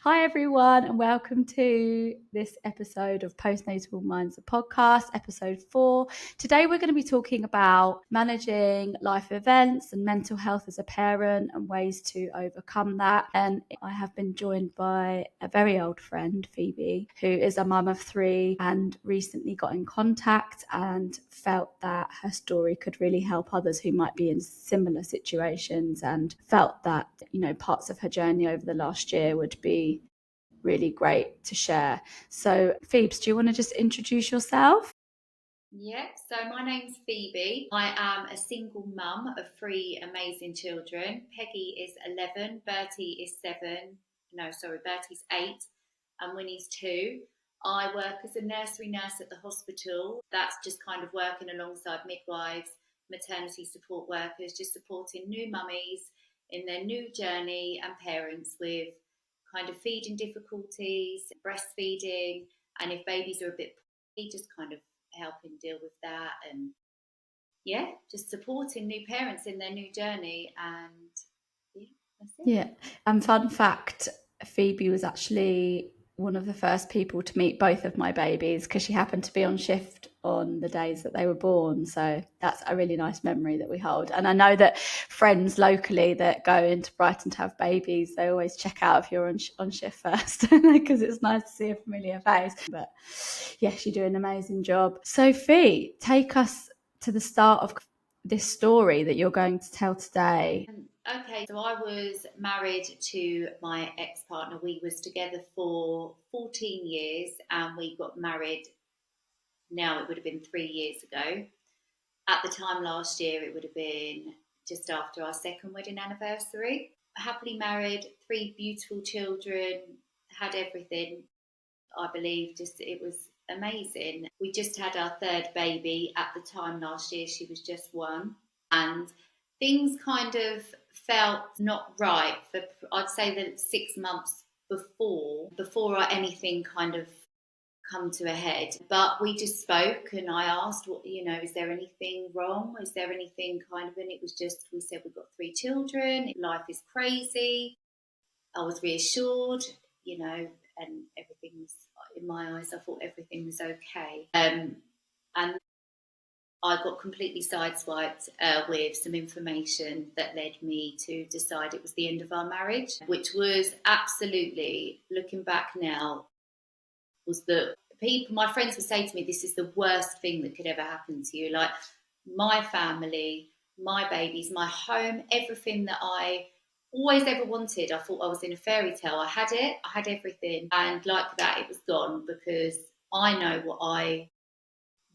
Hi, everyone, and welcome to this episode of Postnatal Minds, the podcast, episode 4. Today, we're going to be talking about managing life events and mental health as a parent and ways to overcome that. And I have been joined by a very old friend, Phoebe, who is a mum of 3 and recently got in contact and felt that her story could really help others who might be in similar situations, and felt that, parts of her journey over the last year would be really great to share. So, Phoebes, do you want to just introduce yourself? Yeah, so my name's Phoebe. I am a single mum of 3 amazing children. Peggy is 11, Bertie is 7, no, sorry, Bertie's 8, and Winnie's 2. I work as a nursery nurse at the hospital. That's just kind of working alongside midwives, maternity support workers, just supporting new mummies in their new journey and parents with kind of feeding difficulties, breastfeeding, and if babies are a bit poorly, just kind of helping deal with that, and yeah, just supporting new parents in their new journey. And yeah, that's it. Yeah. And fun fact, Phoebe was actually one of the first people to meet both of my babies because she happened to be on shift on the days that they were born. So that's a really nice memory that we hold. And I know that friends locally that go into Brighton to have babies, they always check out if you're on shift first because it's nice to see a familiar face. But yes, you do an amazing job. Sophie, take us to the start of this story that you're going to tell today. Okay, so I was married to my ex-partner. We was together for 14 years, and we got married, now it would have been 3 years ago. At the time last year, it would have been just after our second wedding anniversary. Happily married, 3 beautiful children, had everything. I believe just it was amazing. We just had our 3rd baby at the time last year. She was just 1, and things kind of felt not right for, I'd say, the 6 months before anything kind of come to a head. But we just spoke, and I asked, what, is there anything wrong? Is there anything kind of, and it was just, we said we've got 3 children, life is crazy. I was reassured, and everything was, in my eyes, I thought everything was okay. And I got completely sideswiped with some information that led me to decide it was the end of our marriage, which was absolutely, looking back now, was that my friends would say to me, this is the worst thing that could ever happen to you. Like, my family, my babies, my home, everything that I always ever wanted. I thought I was in a fairy tale. I had it, I had everything. And like that, it was gone, because I know what I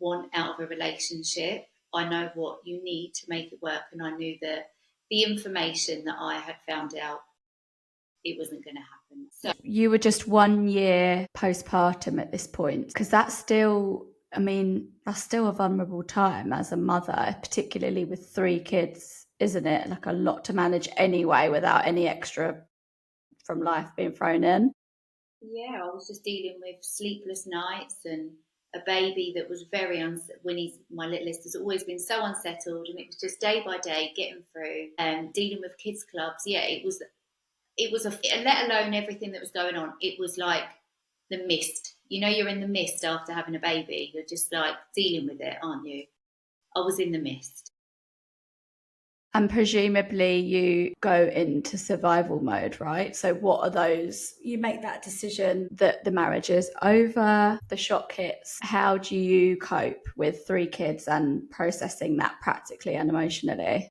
want out of a relationship. I know what you need to make it work. And I knew that the information that I had found out, it wasn't going to happen. So You were just 1 year postpartum at this point, because that's still a vulnerable time as a mother, particularly with 3 kids, isn't it? Like, a lot to manage anyway without any extra from life being thrown in. yeah, I was just dealing with sleepless nights and a baby that was very Winnie's, my littlest, has always been so unsettled, and it was just day by day getting through and dealing with kids clubs. Yeah, it was a, let alone everything that was going on. It was like the mist. You're in the mist after having a baby. You're just like dealing with it, aren't you? I was in the mist. And presumably you go into survival mode, right? So what are those? You make that decision that the marriage is over, the shock hits. How do you cope with 3 kids and processing that practically and emotionally?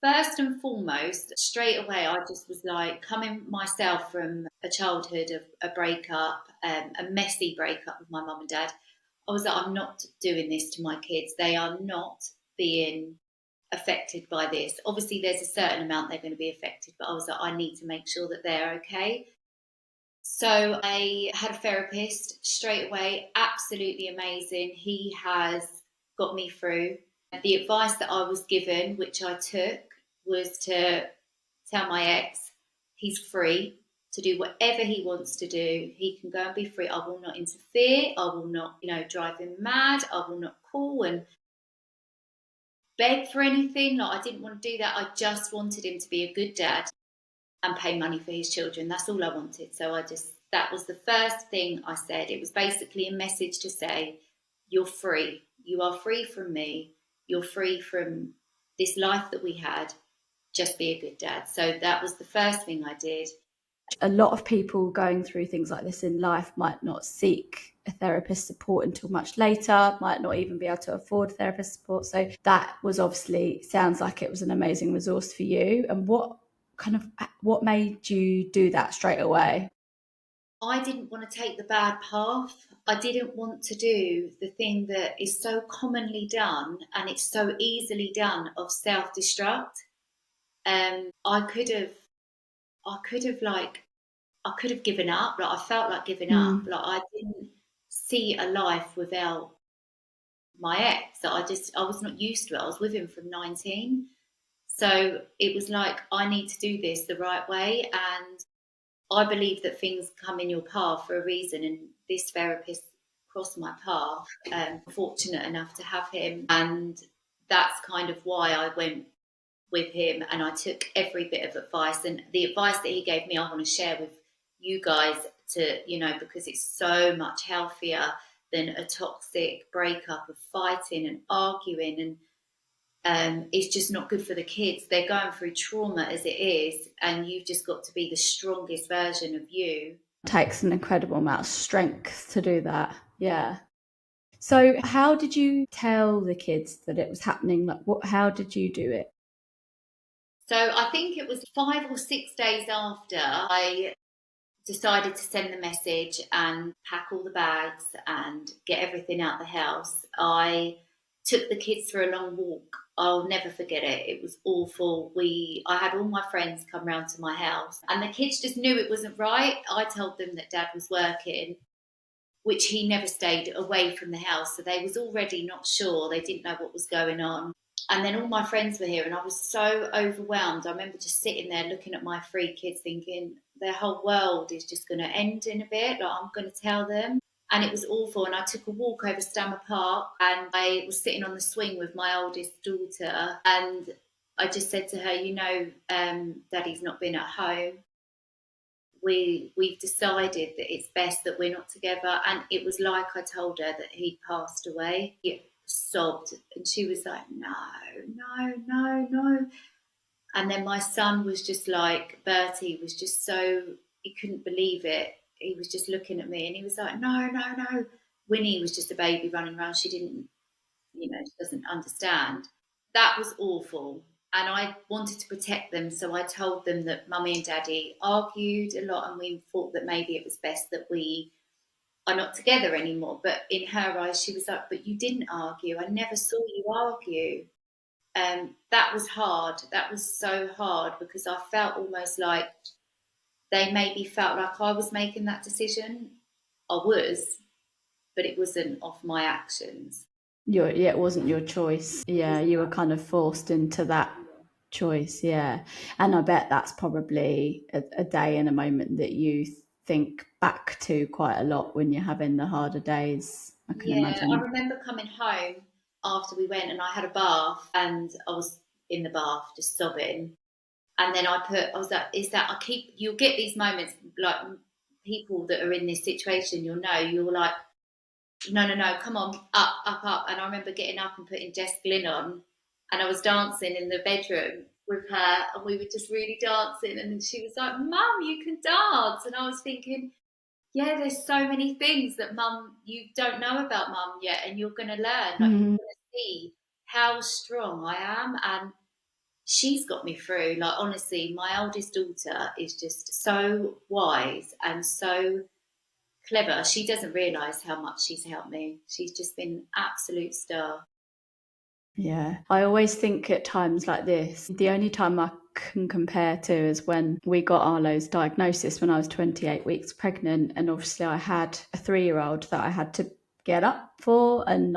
First and foremost, straight away, I just was like, coming myself from a childhood of a breakup, a messy breakup with my mum and dad. I was like, I'm not doing this to my kids. They are not being affected by this. Obviously, there's a certain amount they're going to be affected, but I was like, I need to make sure that they're okay. So I had a therapist straight away, absolutely amazing. He has got me through. The advice that I was given, which I took, was to tell my ex he's free to do whatever he wants to do. He can go and be free. I will not interfere. I will not, drive him mad. I will not call and beg for anything. Like, I didn't want to do that. I just wanted him to be a good dad. and pay money for his children. That's all I wanted. So that was the first thing I said. It was basically a message to say, you're free. You are free from me. You're free from this life that we had. Just be a good dad. So that was the first thing I did. A lot of people going through things like this in life might not seek a therapist support until much later, might not even be able to afford therapist support. So that was obviously, sounds like it was an amazing resource for you. And what made you do that straight away? I didn't want to take the bad path. I didn't want to do the thing that is so commonly done and it's so easily done of self-destruct. I could have like I could have given up. Like I felt like giving up. Mm. Like I didn't see a life without my ex. I was not used to it. I was with him from 19. So it was like I need to do this the right way, and I believe that things come in your path for a reason. And this therapist crossed my path. Fortunate enough to have him, and that's kind of why I went with him, and I took every bit of advice, and the advice that he gave me I want to share with you guys, to because it's so much healthier than a toxic breakup of fighting and arguing, and it's just not good for the kids. They're going through trauma as it is, and you've just got to be the strongest version of you. It takes an incredible amount of strength to do that. Yeah. So how did you tell the kids that it was happening? Like how did you do it? So I think it was 5 or 6 days after I decided to send the message and pack all the bags and get everything out the house. I took the kids for a long walk. I'll never forget it. It was awful. I had all my friends come round to my house, and the kids just knew it wasn't right. I told them that Dad was working, which he never stayed away from the house. So they was already not sure. They didn't know what was going on. And then all my friends were here, and I was so overwhelmed. I remember just sitting there looking at my three kids thinking their whole world is just going to end in a bit. Like, I'm going to tell them. And it was awful. And I took a walk over Stammer Park, and I was sitting on the swing with my oldest daughter. And I just said to her, Daddy's not been at home. We've decided that it's best that we're not together. And it was like I told her that he'd passed away. He sobbed, and she was like, no, no, no, no. And then my son was just like, Bertie was just so, he couldn't believe it. He was just looking at me, and he was like, no, no, no. Winnie was just a baby running around. She didn't, she doesn't understand. That was awful. And I wanted to protect them. So I told them that Mummy and Daddy argued a lot, and we thought that maybe it was best that we are not together anymore. But in her eyes, she was like, but you didn't argue. I never saw you argue. That was hard. That was so hard, because I felt almost like they maybe felt like I was making that decision. I was, but it wasn't off my actions. It wasn't your choice. Yeah, you were kind of forced into that choice. Yeah. And I bet that's probably a day and a moment that you think back to quite a lot when you're having the harder days, I can Yeah, I imagine. remember coming home after we went, and I had a bath, and I was in the bath just sobbing. And then I was like, you'll get these moments, like people that are in this situation, you're like, no, no, no, come on, up, up, up. And I remember getting up and putting Jess Glynn on, and I was dancing in the bedroom with her, and we were just really dancing. And she was like, Mum, you can dance. And I was thinking, yeah, there's so many things that Mum, you don't know about Mum yet, and you're going to learn. Like, you're Mm. going to see how strong I am. And she's got me through. Like, honestly, my oldest daughter is just so wise and so clever. She doesn't realise how much she's helped me. She's just been absolute star. Yeah. I always think at times like this, the only time I can compare to is when we got Arlo's diagnosis when I was 28 weeks pregnant. And obviously I had a 3-year-old that I had to get up for and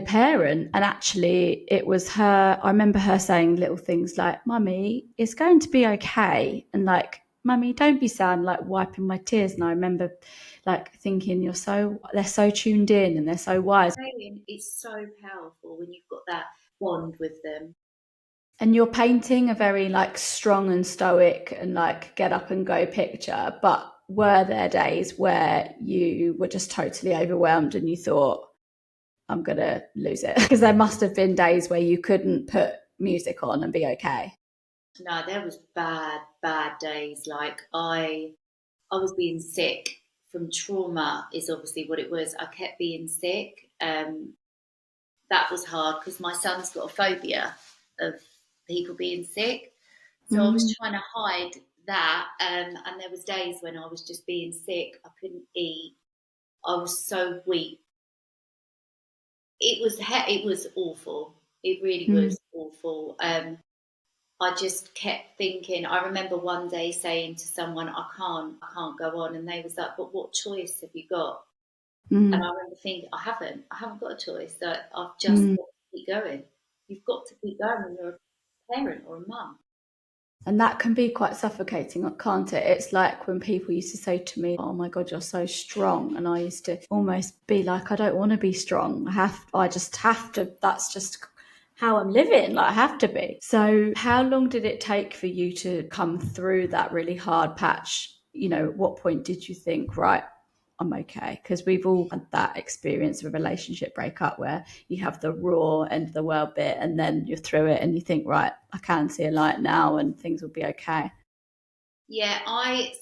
parent. And actually it was her, I remember her saying little things like, Mummy, it's going to be okay. And like, Mummy, don't be sad, and like wiping my tears. And I remember like thinking, they're so tuned in and they're so wise. It's so powerful when you've got that bond with them. And you're painting a very like strong and stoic and like get up and go picture, but were there days where you were just totally overwhelmed and you thought, I'm gonna lose it? Because there must have been days where you couldn't put music on and be okay. No, there was bad days. Like I was being sick from trauma is obviously what it was. I kept being sick. That was hard because my son's got a phobia of people being sick. So I was Mm. trying to hide that. And there was days when I was just being sick. I couldn't eat. I was so weak. It was awful. It really Mm. was awful. I just kept thinking. I remember one day saying to someone, I can't go on," and they was like, "But what choice have you got?" And I Mm. remember thinking, I haven't got a choice. That I've just Mm. got to keep going. You've got to keep going when you're a parent or a mum. And that can be quite suffocating, can't it? It's like when people used to say to me, "Oh my God, you're so strong." And I used to almost be like, I don't want to be strong. I just have to, that's just how I'm living. Like I have to be. So how long did it take for you to come through that really hard patch? You know, at what point did you think, right, I'm okay? Because we've all had that experience of a relationship breakup where you have the raw end of the world bit and then you're through it and you think, right, I can see a light now and things will be okay. Yeah,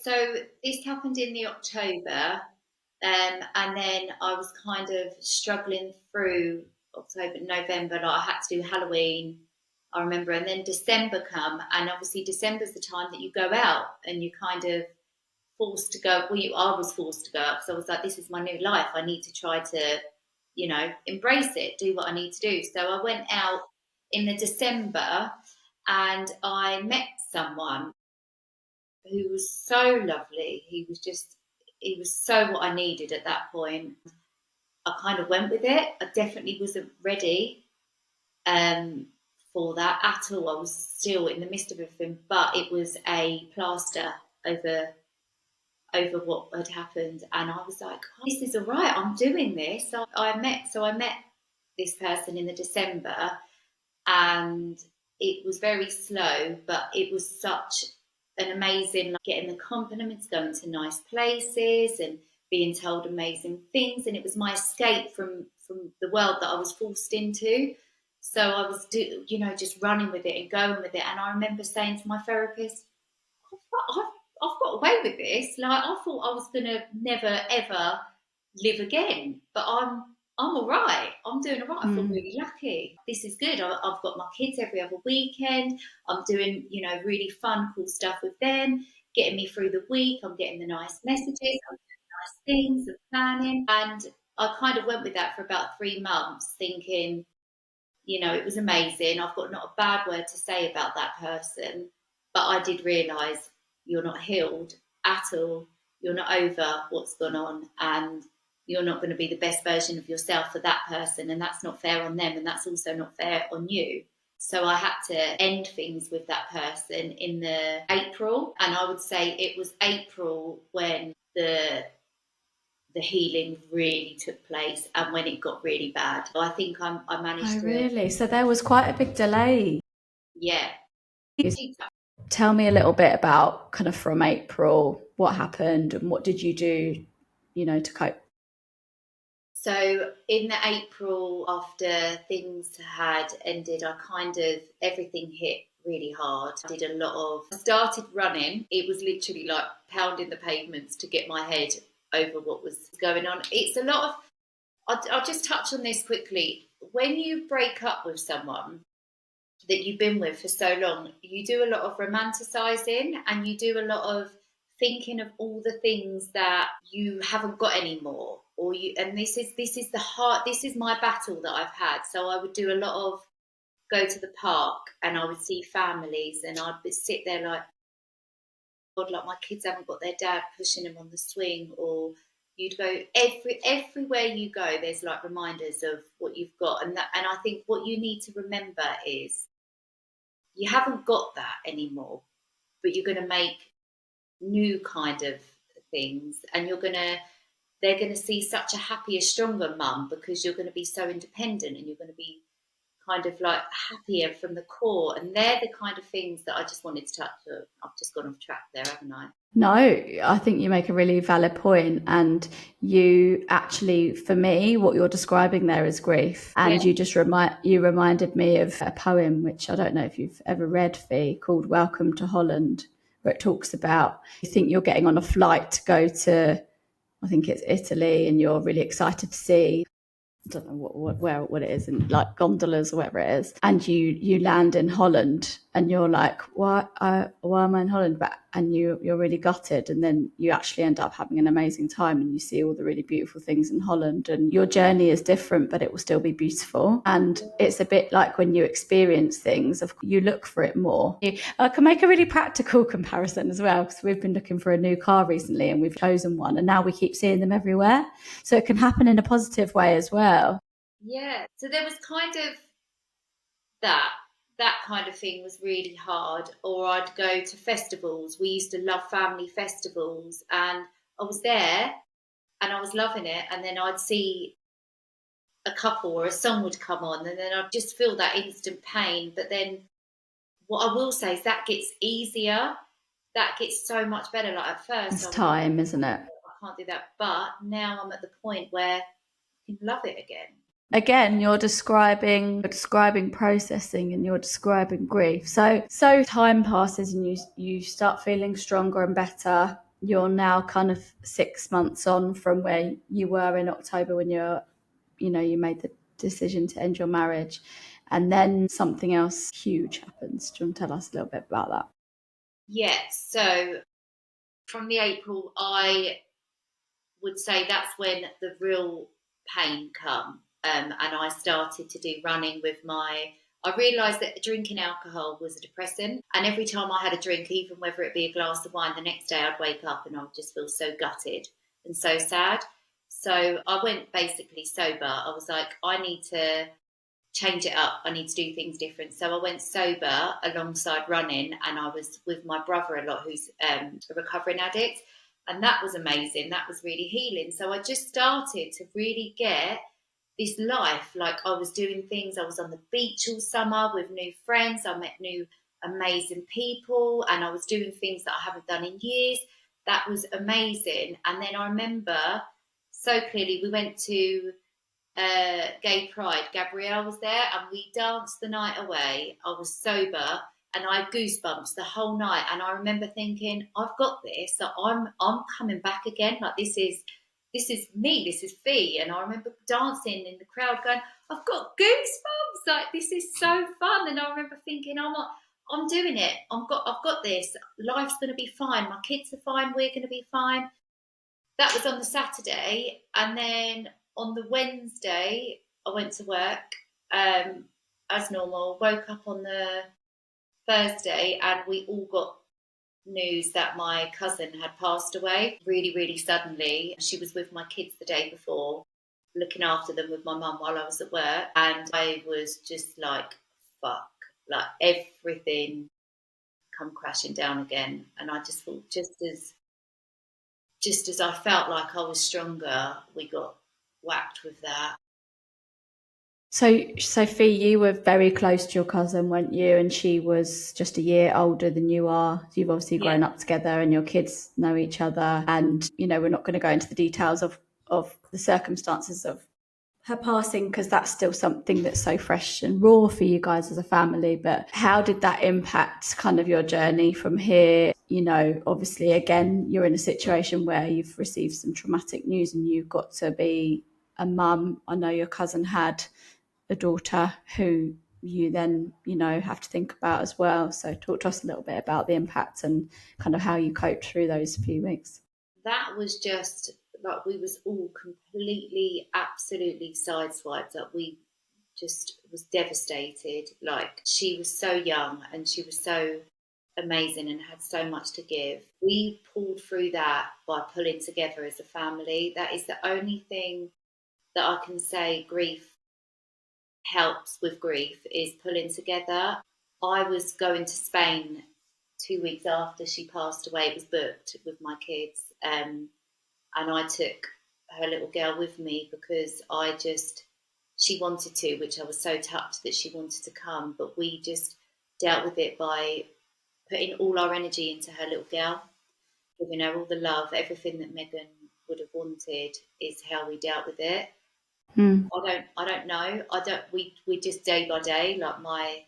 so this happened in the October, and then I was kind of struggling through October, November. Like I had to do Halloween, I remember, and then December come, and obviously December's the time that you go out and you kind of forced to go. Well, I was forced to go out because I was like, this is my new life. I need to try to, embrace it, do what I need to do. So I went out in the December, and I met someone who was so lovely. He was so what I needed at that point. I kind of went with it. I definitely wasn't ready um, for that at all. I was still in the midst of everything, but it was a plaster over what had happened, and I was like, oh, "This is all right. I'm doing this." I met this person in the December, and it was very slow, but it was such an amazing, like getting the compliments, going to nice places, and being told amazing things, and it was my escape from the world that I was forced into. So I was, just running with it and going with it. And I remember saying to my therapist, I've, I've got away with this. Like I thought I was gonna never ever live again, but I'm all right. I'm doing all right. I feel Mm. really lucky. This is good. I've got my kids every other weekend. I'm doing really fun, cool stuff with them, getting me through the week. I'm getting the nice messages. I'm doing nice things and planning, and I kind of went with that for about 3 months, thinking it was amazing. I've got not a bad word to say about that person, but I did realise you're not healed at all. You're not over what's gone on, and you're not going to be the best version of yourself for that person, and that's not fair on them, and that's also not fair on you. So I had to end things with that person in the April, and I would say it was April when the healing really took place and when it got really bad. So I think I Oh, managed to, really? So there was quite a big delay. yeah. Tell me a little bit about kind of from April, what happened and what did you do, to cope? So in the April after things had ended, I kind of, everything hit really hard. I started running. It was literally like pounding the pavements to get my head over what was going on. It's a lot of, I'll just touch on this quickly. When you break up with someone that you've been with for so long, you do a lot of romanticizing and you do a lot of thinking of all the things that you haven't got anymore. And this is the heart, this is my battle that I've had. So I would do a lot of go to the park and I would see families and sit there like, God, like my kids haven't got their dad pushing them on the swing, or you'd go everywhere you go, there's like reminders of what you've got. And I think what you need to remember is you haven't got that anymore, but you're going to make new kind of things, and they're going to see such a happier, stronger mum because you're going to be so independent and you're going to be kind of like happier from the core. And they're the kind of things that I just wanted to touch on. I've just gone off track there, haven't I? No, I think you make a really valid point, and you actually, for me, what you're describing there is grief, and Yeah. you reminded me of a poem which I don't know if you've ever read, Fee, called "Welcome to Holland," where it talks about you think you're getting on a flight to go to, I think it's Italy, and you're really excited to see, I don't know what it is, in like gondolas or whatever it is, and you land in Holland, and you're like, why am I in Holland? And you're really gutted, and then you actually end up having an amazing time, and you see all the really beautiful things in Holland, and your journey is different, but it will still be beautiful. And it's a bit like when you experience things, you look for it more. I can make a really practical comparison as well, because we've been looking for a new car recently, and we've chosen one, and now we keep seeing them everywhere. So it can happen in a positive way as well. Yeah. So there was kind of that kind of thing was really hard. Or I'd go to festivals. We used to love family festivals, and I was there and I was loving it. And then I'd see a couple or a song would come on, and then I'd just feel that instant pain. But then what I will say is that gets easier. That gets so much better. Like at first, It's I was like, time, isn't it? I can't do that. But now I'm at the point where I can love it again. Again, you're describing processing, and you're describing grief. So time passes, and you start feeling stronger and better. You're now kind of 6 months on from where you were in October when you made the decision to end your marriage, and then something else huge happens. Do you want to tell us a little bit about that? Yes. So from the April, I would say that's when the real pain come. And I started to do running with I realised that drinking alcohol was a depressant. And every time I had a drink, even whether it be a glass of wine, the next day I'd wake up and I would just feel so gutted and so sad. So I went basically sober. I was like, I need to change it up. I need to do things different. So I went sober alongside running, and I was with my brother a lot, who's a recovering addict. And that was amazing. That was really healing. So I just started to really get this life. Like I was doing things. I was on the beach all summer with new friends. I met new amazing people, and I was doing things that I haven't done in years. That was amazing. And then I remember so clearly we went to gay pride. Gabrielle was there, and we danced the night away. I was sober, and I had goosebumps the whole night. And I remember thinking, I've got this. So I'm coming back again. Like this is me. This is Fee. And I remember dancing in the crowd, going, I've got goosebumps. Like this is so fun. And I remember thinking, I'm doing it. I've got this. Life's going to be fine. My kids are fine. We're going to be fine. That was on the Saturday, and then on the Wednesday I went to work as normal. Woke up on the Thursday, and we all got news that my cousin had passed away really, really suddenly. She was with my kids the day before, looking after them with my mum while I was at work, and I was just like, fuck, like everything come crashing down again. And I just thought, just as I felt like I was stronger, we got whacked with that. So, Sophie, you were very close to your cousin, weren't you? And she was just a year older than you are. You've obviously Yeah. grown up together, and your kids know each other. And, we're not going to go into the details of the circumstances of her passing, because that's still something that's so fresh and raw for you guys as a family. But how did that impact kind of your journey from here? Obviously, again, you're in a situation where you've received some traumatic news, and you've got to be a mum. I know your cousin had a daughter who you then, have to think about as well. So talk to us a little bit about the impact and kind of how you coped through those few weeks. That was just like we was all completely, absolutely sideswiped. Like we just was devastated. Like she was so young and she was so amazing and had so much to give. We pulled through that by pulling together as a family. That is the only thing that I can say grief helps with grief, is pulling together. I was going to Spain 2 weeks after she passed away. It was booked with my kids, and I took her little girl with me because she wanted to, which I was so touched that she wanted to come, but we just dealt with it by putting all our energy into her little girl, giving her all the love, everything that Megan would have wanted is how we dealt with it. Mm. I don't know. I don't. We just day by day, like my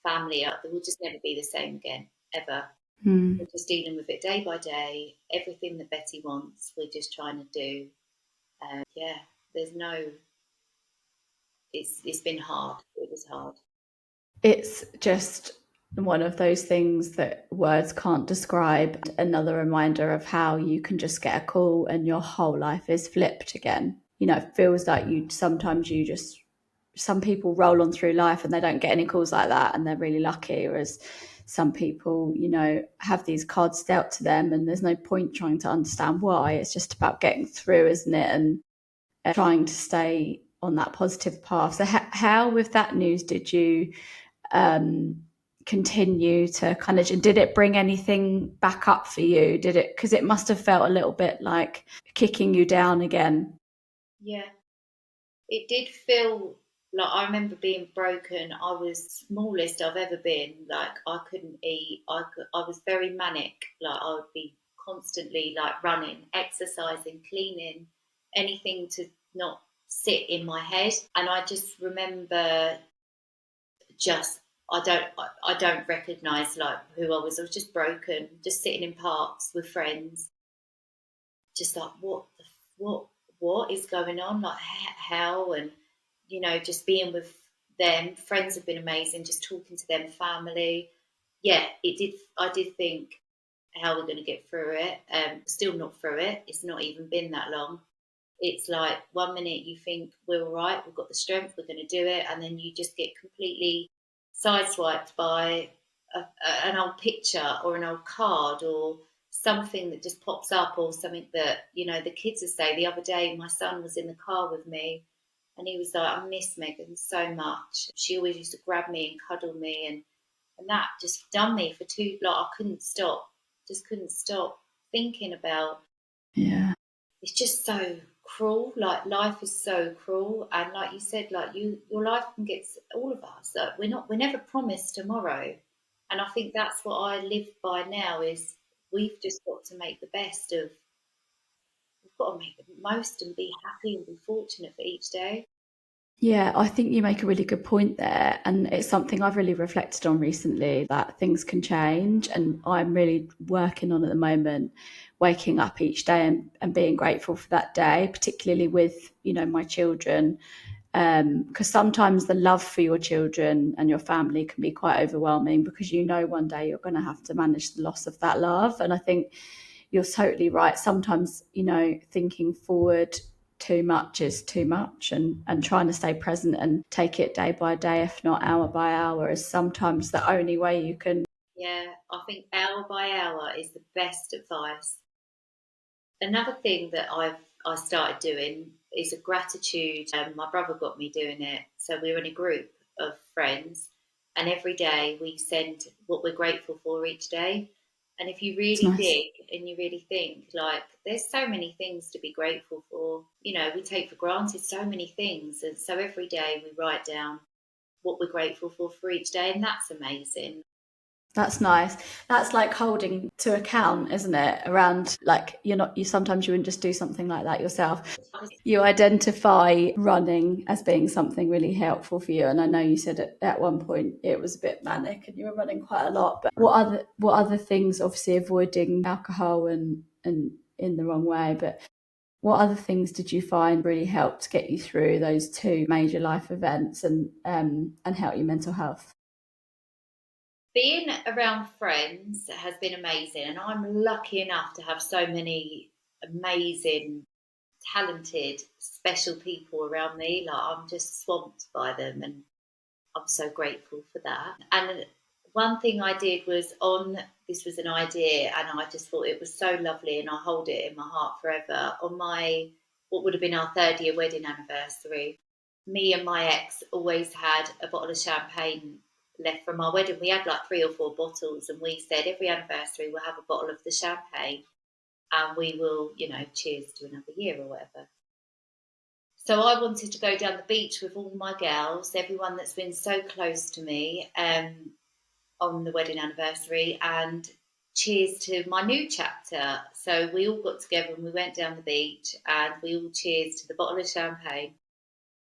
family, we'll just never be the same again, ever. Mm. We're just dealing with it day by day. Everything that Betty wants, we're just trying to do. Yeah, there's no. It's been hard. It was hard. It's just one of those things that words can't describe. Another reminder of how you can just get a call and your whole life is flipped again. You know, it feels like some people roll on through life and they don't get any calls like that and they're really lucky, whereas some people, you know, have these cards dealt to them and there's no point trying to understand why. It's just about getting through, isn't it? And trying to stay on that positive path. So how with that news did you continue to kind of, did it bring anything back up for you? Did it, because it must have felt a little bit like kicking you down again? Yeah, it did feel like I remember being broken. I was smallest I've ever been. Like I couldn't eat. I was very manic. Like I would be constantly like running, exercising, cleaning, anything to not sit in my head. And I just remember just I don't recognise like who I was. I was just broken, just sitting in parks with friends, just like what what is going on, like how, and you know, just being with them. Friends have been amazing, just talking to them, family. Yeah, it did. I did think how we're going to get through it. Still not through it. It's not even been that long. It's like 1 minute you think we're all right, we've got the strength, we're going to do it, and then you just get completely sideswiped by an old picture or an old card or something that just pops up, or something that, you know, the kids will say. The other day my son was in the car with me and he was like, I miss Megan so much. She always used to grab me and cuddle me, and that just done me for two, like I couldn't stop, just couldn't stop thinking about. Yeah. It's just so cruel. Like life is so cruel, and like you said, like your life can get, all of us. Like we're never promised tomorrow, and I think that's what I live by now. Is we've just got to make the best of. We've got to make the most and be happy and be fortunate for each day. Yeah, I think you make a really good point there. And it's something I've really reflected on recently, that things can change. And I'm really working on at the moment, waking up each day and being grateful for that day, particularly with, you know, my children. Because sometimes the love for your children and your family can be quite overwhelming because you know one day you're going to have to manage the loss of that love. And I think you're totally right. Sometimes, you know, thinking forward too much is too much, and trying to stay present and take it day by day, if not hour by hour, is sometimes the only way you can. Yeah, I think hour by hour is the best advice. Another thing that I started doing is a gratitude. My brother got me doing it. So we're in a group of friends, and every day we send what we're grateful for each day. And if you It's really nice. dig and you really think, like, there's so many things to be grateful for. You know, we take for granted so many things. And so every day we write down what we're grateful for each day. And that's amazing. That's nice. That's like holding to account, isn't it? Around, like, you sometimes you wouldn't just do something like that yourself. You identify running as being something really helpful for you. And I know you said at one point it was a bit manic and you were running quite a lot. But what other things, obviously avoiding alcohol and in the wrong way, but what other things did you find really helped get you through those two major life events and help your mental health? Being around friends has been amazing, and I'm lucky enough to have so many amazing, talented, special people around me. Like I'm just swamped by them, and I'm so grateful for that. And one thing I did was on, this was an idea, and I just thought it was so lovely, and I hold it in my heart forever. On my, what would have been our 3rd-year wedding anniversary, me and my ex always had a bottle of champagne left from our wedding. We had like 3 or 4 bottles, and we said every anniversary we'll have a bottle of the champagne, and we will, you know, cheers to another year or whatever. So I wanted to go down the beach with all my girls, everyone that's been so close to me, on the wedding anniversary, and cheers to my new chapter. So we all got together and we went down the beach and we all cheers to the bottle of champagne.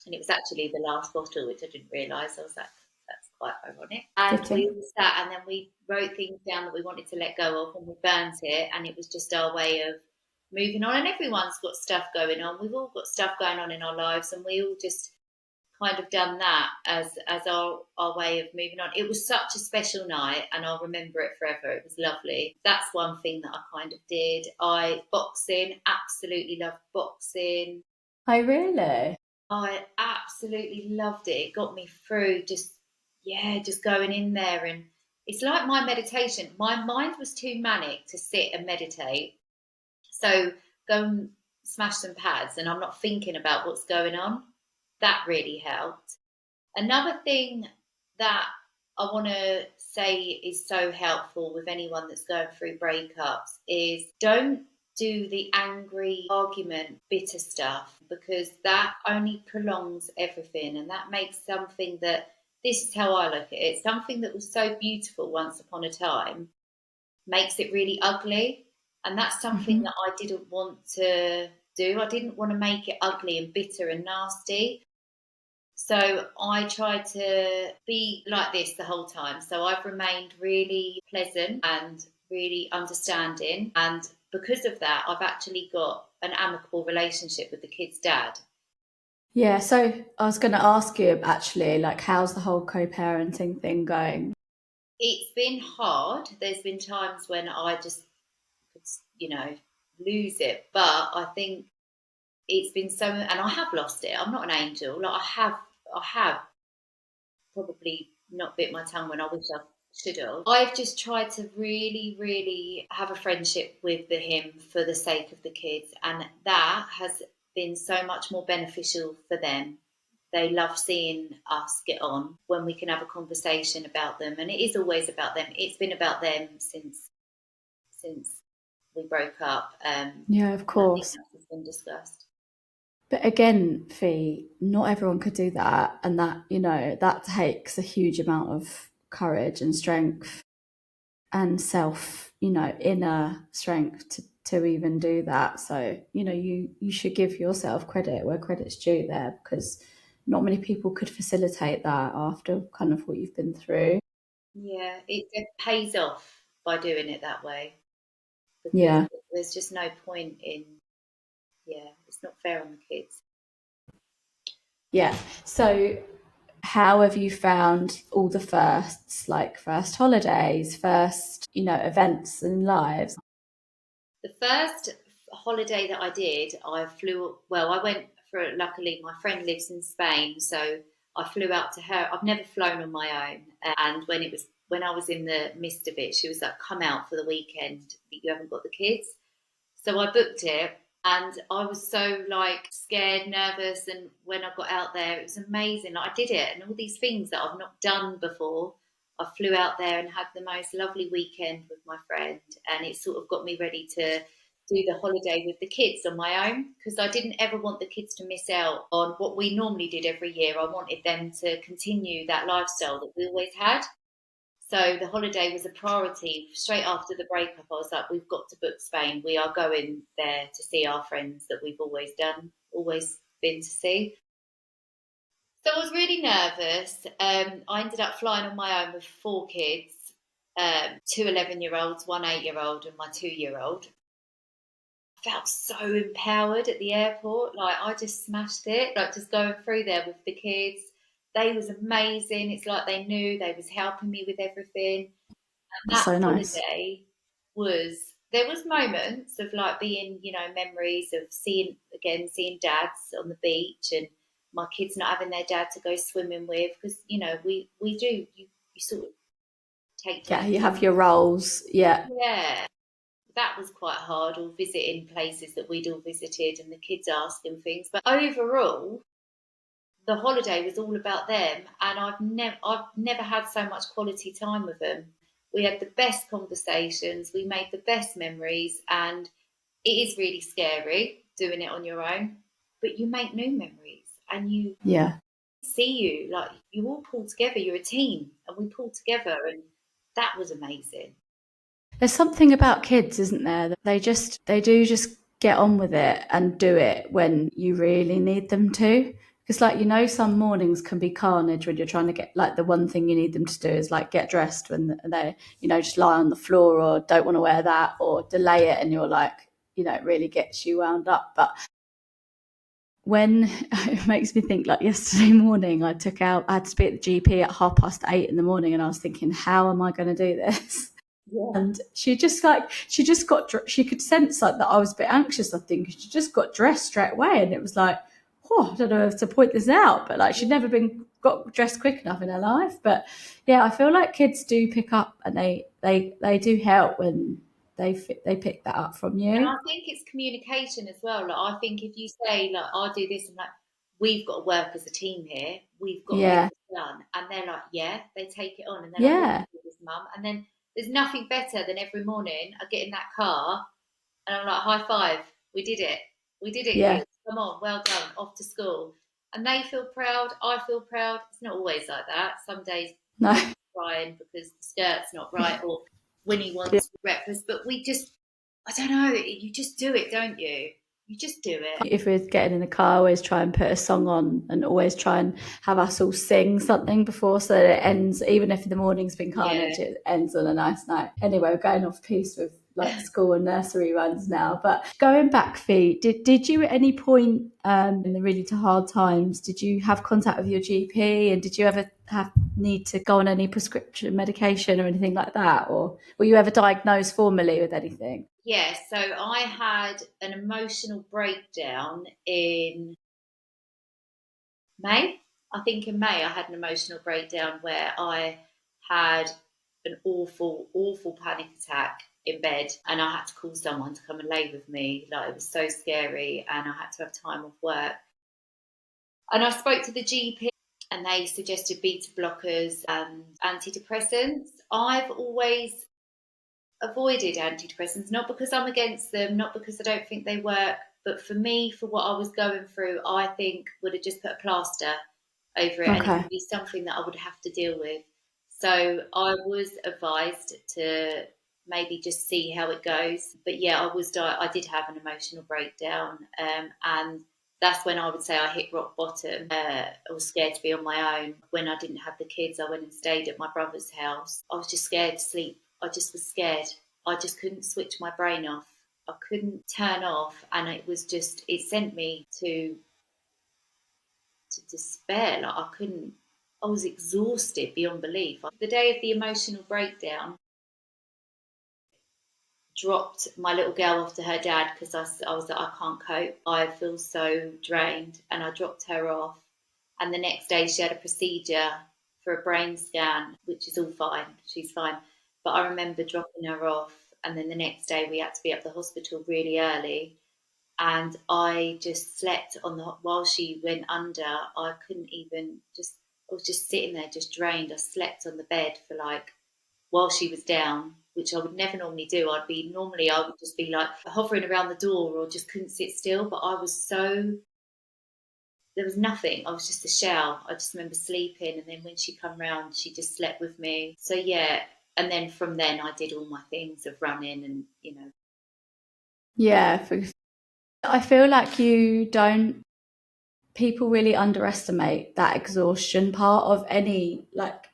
And it was actually the last bottle, which I didn't realise. I was like, that's quite ironic. And we Fitting. all sat and then we wrote things down that we wanted to let go of and we burnt it. And it was just our way of moving on. And everyone's got stuff going on. We've all got stuff going on in our lives and we all just kind of done that as our way of moving on. It was such a special night and I'll remember it forever. It was lovely. That's one thing that I kind of did. Boxing, absolutely loved boxing. Oh, really? I absolutely loved it. It got me through just going in there, and it's like my meditation. My mind was too manic to sit and meditate. So go and smash some pads and I'm not thinking about what's going on. That really helped. Another thing that I want to say is so helpful with anyone that's going through breakups is don't do the angry argument, bitter stuff, because that only prolongs everything and that makes something that, this is how I look at it, something that was so beautiful once upon a time makes it really ugly. And that's something Hmm. that I didn't want to do. I didn't want to make it ugly and bitter and nasty. So I tried to be like this the whole time. So I've remained really pleasant and really understanding. And because of that, I've actually got an amicable relationship with the kid's dad. Yeah, so I was going to ask you actually, like, how's the whole co-parenting thing going? It's been hard. There's been times when I just could, you know, lose it. But I think it's been so, and I have lost it. I'm not an angel. Like I have probably not bit my tongue when I wish I should have. I've just tried to really, really have a friendship with him for the sake of the kids, and that has been so much more beneficial for them. They love seeing us get on when we can have a conversation about them, and it is always about them. It's been about them since we broke up. Yeah, of I think course. that's been discussed. But again, Fee, not everyone could do that. And that, that takes a huge amount of courage and strength and self, inner strength to even do that. So, you should give yourself credit where credit's due there because not many people could facilitate that after kind of what you've been through. Yeah, it pays off by doing it that way because Yeah. there's just no point in, yeah, it's not fair on the kids. Yeah. So how have you found all the firsts, like first holidays, first, events and lives? The first holiday that I did, I went for, luckily, my friend lives in Spain, so I flew out to her. I've never flown on my own. And when I was in the midst of it, she was like, come out for the weekend, you haven't got the kids. So I booked it and I was so like scared, nervous. And when I got out there, it was amazing. Like, I did it and all these things that I've not done before. I flew out there and had the most lovely weekend with my friend. And it sort of got me ready to do the holiday with the kids on my own because I didn't ever want the kids to miss out on what we normally did every year. I wanted them to continue that lifestyle that we always had. So the holiday was a priority. Straight after the breakup, I was like, we've got to book Spain. We are going there to see our friends that we've always been to see. So I was really nervous. I ended up flying on my own with four kids, two 11-year-olds, one 8-year-old, and my 2-year-old. I felt so empowered at the airport. Like I just smashed it. Like just going through there with the kids. They was amazing. It's like they knew they was helping me with everything. That's That so nice. holiday there was moments of like being, memories of seeing dads on the beach and my kids not having their dad to go swimming with because, we do, you sort of take Yeah, turns. you have your roles. Yeah. Yeah, that was quite hard, or visiting places that we'd all visited and the kids asking things. But overall, the holiday was all about them, and I've never had so much quality time with them. We had the best conversations, we made the best memories, and it is really scary doing it on your own, but you make new memories, and you Yeah. see you like you all pull together. You're a team, and we pulled together, and that was amazing. There's something about kids, isn't there? That they do just get on with it and do it when you really need them to. Because, like, some mornings can be carnage when you're trying to get, like, the one thing you need them to do is, like, get dressed when they, just lie on the floor or don't want to wear that or delay it. And you're like, it really gets you wound up. But when it makes me think, like, yesterday morning, I had to be at the GP at 8:30 in the morning, and I was thinking, how am I going to do this? Yeah. And she could sense, like, that I was a bit anxious, I think. She just got dressed straight away, and it was like, I don't know if to point this out, but, like, she'd never got dressed quick enough in her life. But yeah, I feel like kids do pick up, and they do help when they pick that up from And you. I think it's communication as well. Like I think if you say like I'll do this, and like we've got to work as a team here, we've got to get Yeah, this done, and they're like, yeah, they take it on, and they're like, yeah, yeah, I'll do this, mum. And then there's nothing better than every morning I get in that car and I'm like, high five, we did it, yeah. kids, come on, well done, off to school. And they feel proud, I feel proud. It's not always like that. Some days No. we're crying because the skirt's not right or Winnie wants breakfast, but we just I don't know. You just do it, don't you? You just do it. If we're getting in the car, I always try and put a song on and always try and have us all sing something before, so that it ends, even if the morning's been Yeah. carnage, it ends on a nice night. Anyway, we're going off piece with, like, school and nursery runs now. But going back, Fee, did you at any point, in the really hard times, did you have contact with your GP, and did you ever need to go on any prescription medication or anything like that, or were you ever diagnosed formally with anything? Yeah. So I had an emotional breakdown in May. I think in May I had an emotional breakdown where I had an awful, awful panic attack in bed, and I had to call someone to come and lay with me. Like it was so scary, and I had to have time off work. And I spoke to the GP, and they suggested beta blockers and antidepressants. I've always avoided antidepressants, not because I'm against them, not because I don't think they work, but for me, for what I was going through, I think would have just put a plaster over it, and it Okay. would be something that I would have to deal with. So I was advised to maybe just see how it goes. But yeah, I did have an emotional breakdown, and that's when I would say I hit rock bottom. I was scared to be on my own. When I didn't have the kids, I went and stayed at my brother's house. I was just scared to sleep. I just was scared. I just couldn't switch my brain off. I couldn't turn off, and it sent me to despair. Like I couldn't. I was exhausted beyond belief. The day of the emotional breakdown, dropped my little girl off to her dad because I was like, I can't cope. I feel so drained. And I dropped her off. And the next day, she had a procedure for a brain scan, which is all fine. She's fine. But I remember dropping her off. And then the next day, we had to be at the hospital really early. And I just slept while she went under. I couldn't even I was just sitting there, just drained. I slept on the bed for like while she was down, which I would never normally do. I would just be like hovering around the door or just couldn't sit still. But there was nothing. I was just a shell. I just remember sleeping, and then when she come round, she just slept with me. So yeah, and then from then I did all my things of running and Yeah, I feel like people really underestimate that exhaustion part of any, like,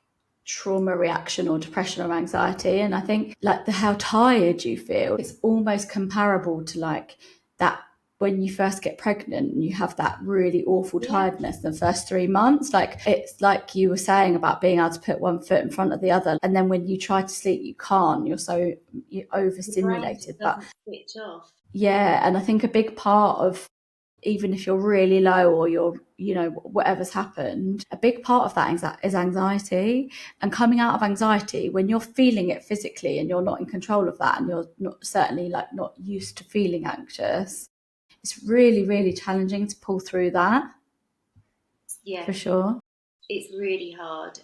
trauma reaction or depression or anxiety. And I think, like, how tired you feel, it's almost comparable to, like, that when you first get pregnant and you have that really awful yeah, tiredness the first 3 months. Like, it's like you were saying about being able to put one foot in front of the other, and then when you try to sleep you can't, you're the brain just overstimulated. But doesn't switch off. yeah, and I think a big part of, even if you're really low or you're, whatever's happened, a big part of that is anxiety. And coming out of anxiety, when you're feeling it physically and you're not in control of that, and you're not, certainly, like, not used to feeling anxious, it's really, really challenging to pull through that, Yeah, for sure. it's really hard.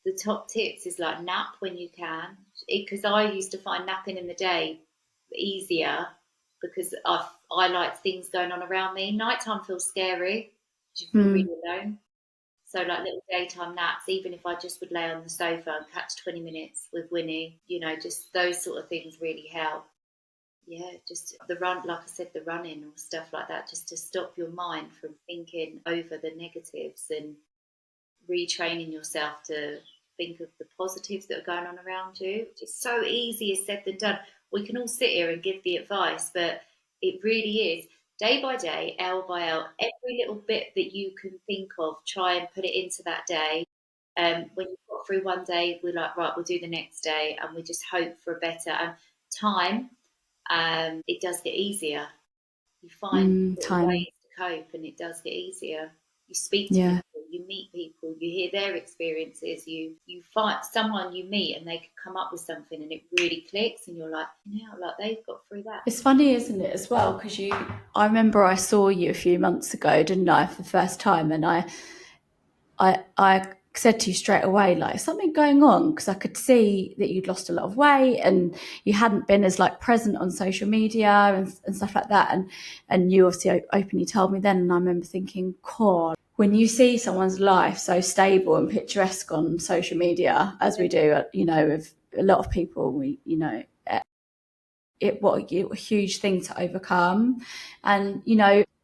The top tips is like nap when you can, because I used to find napping in the day easier because I like things going on around me. Nighttime feels scary because you feel Mm. really alone. So like little daytime naps, even if I just would lay on the sofa and catch 20 minutes with Winnie, just those sort of things really help. Yeah, just the run, like I said, the running or stuff like that, just to stop your mind from thinking over the negatives and retraining yourself to think of the positives that are going on around you. It's so easier said than done. We can all sit here and give the advice, but it really is day by day, hour by hour, every little bit that you can think of, try and put it into that day. When you've got through one day, we're like, right, we'll do the next day, and we just hope for a better time. It does get easier. You find little Time. ways to cope, and it does get easier. You speak to Yeah. people, you meet people, you hear their experiences. You find someone you meet, and they can come up with something, and it really clicks, and you're like, like they've got through that. It's funny, isn't it, as well? Because I remember I saw you a few months ago, didn't I, for the first time, and I said to you straight away, like, something going on, because I could see that you'd lost a lot of weight and you hadn't been as like present on social media and stuff like that. And you obviously openly told me then, and I remember thinking, God, when you see someone's life so stable and picturesque on social media, as we do, with a lot of people, what a huge thing to overcome. And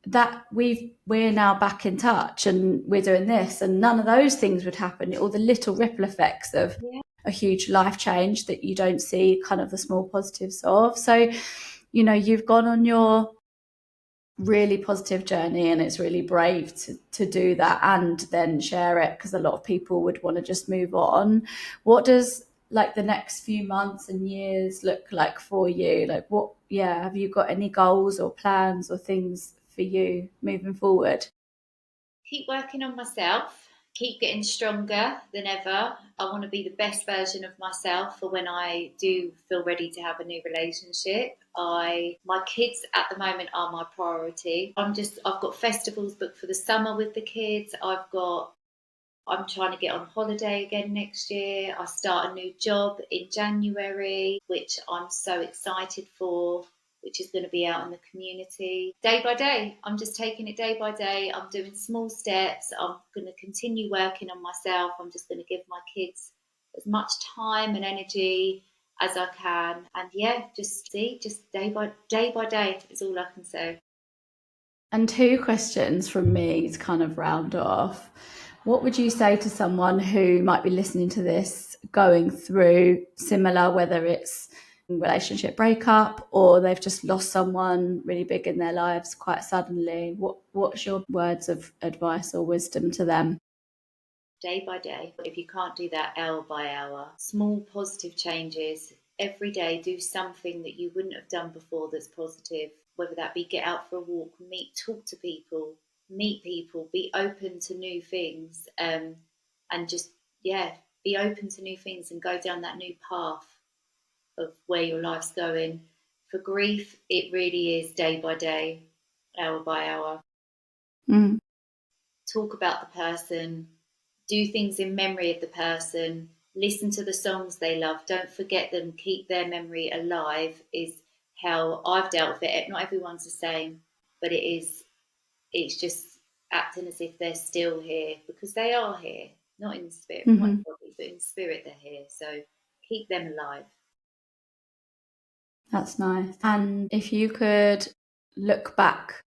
that we're now back in touch and we're doing this, and none of those things would happen, all the little ripple effects of Yeah. a huge life change that you don't see kind of the small positives of. So you've gone on your really positive journey, and it's really brave to do that and then share it, because a lot of people would want to just move on. What does like the next few months and years look like for you? Like have you got any goals or plans or things for you moving forward? Keep working on myself, keep getting stronger than ever. I want to be the best version of myself for when I do feel ready to have a new relationship. My kids at the moment are my priority. I've got festivals booked for the summer with the kids. I'm trying to get on holiday again next year. I start a new job in January, which I'm so excited for, which is going to be out in the community. Day by day, I'm just taking it day by day. I'm doing small steps. I'm going to continue working on myself. I'm just going to give my kids as much time and energy as I can. And yeah, just day by day is all I can say. And two questions from me to kind of round off. What would you say to someone who might be listening to this going through similar, whether it's relationship breakup or they've just lost someone really big in their lives quite suddenly? What's your words of advice or wisdom to them? Day by day. If you can't do that hour by hour, small positive changes every day, do something that you wouldn't have done before that's positive, whether that be get out for a walk, talk to people, meet people, be open to new things, and just, yeah, be open to new things and go down that new path of where your life's going. For grief, it really is day by day, hour by hour. Mm. Talk about the person, do things in memory of the person, listen to the songs they love, don't forget them, keep their memory alive, is how I've dealt with it. Not everyone's the same, but it's just acting as if they're still here, because they are here, not in spirit, not in Mm-hmm. body, but in spirit they're here. So keep them alive. That's nice. And if you could look back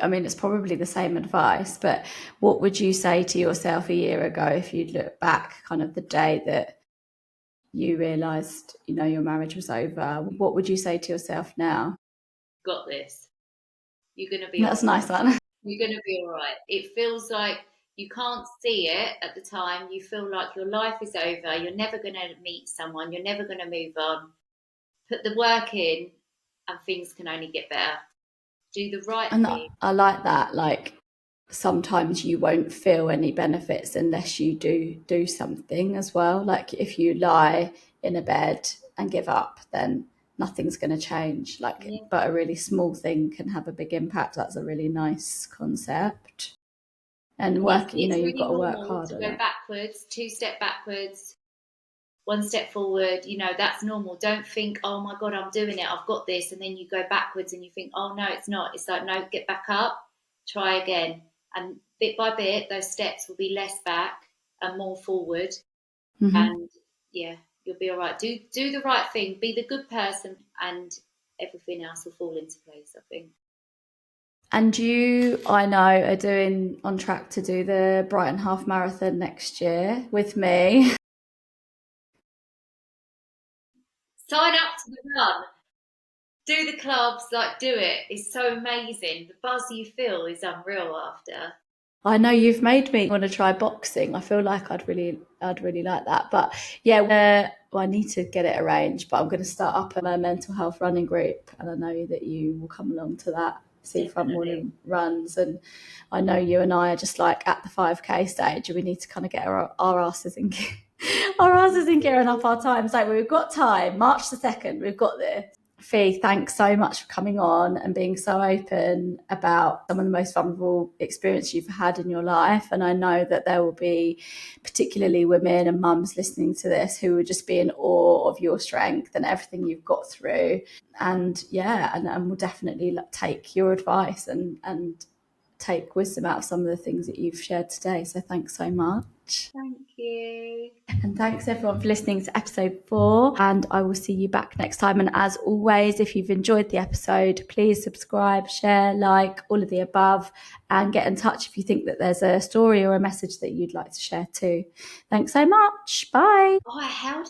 I mean, it's probably the same advice, but what would you say to yourself a year ago if you'd look back, kind of the day that you realised, your marriage was over? What would you say to yourself now? Got this. You're going to be all That's a right. nice one. You're going to be all right. It feels like you can't see it at the time. You feel like your life is over. You're never going to meet someone. You're never going to move on. Put the work in, and things can only get better. Do the right And thing. I like that. Like, sometimes you won't feel any benefits unless you do something as well. Like, if you lie in a bed and give up, then nothing's going to change. Like, Yeah. but a really small thing can have a big impact. That's a really nice concept. And And work, it's you've got really to work normal hard to on go it. backwards, two-step backwards. one step forward, that's normal. Don't think, oh my God, I'm doing it, I've got this. And then you go backwards and you think, oh no, it's not. It's like, no, get back up, try again. And bit by bit, those steps will be less back and more forward. Mm-hmm. And yeah, you'll be all right. Do the right thing, be the good person, and everything else will fall into place, I think. And you, I know, are on track to do the Brighton Half Marathon next year with me. Sign up to the run. Do the clubs, like do it. It's so amazing. The buzz you feel is unreal after. I know you've made me want to try boxing. I feel like I'd really like that. But yeah, well, I need to get it arranged. But I'm going to start up a mental health running group, and I know that you will come along to that seafront morning runs. And I know you and I are just like at the 5K stage. We need to kind of get our asses in gear. Our asses in gear and up our times. Like, we've got time. March the 2nd, we've got this. Fee, thanks so much for coming on and being so open about some of the most vulnerable experience you've had in your life. And I know that there will be particularly women and mums listening to this who would just be in awe of your strength and everything you've got through. And yeah, and we'll definitely take your advice and take wisdom out of some of the things that you've shared today. So thanks so much. Thank you. And thanks everyone for listening to episode 4, and I will see you back next time. And as always, if you've enjoyed the episode, please subscribe, share, like, all of the above, and get in touch if you think that there's a story or a message that you'd like to share too. Thanks so much. Bye. Oh, how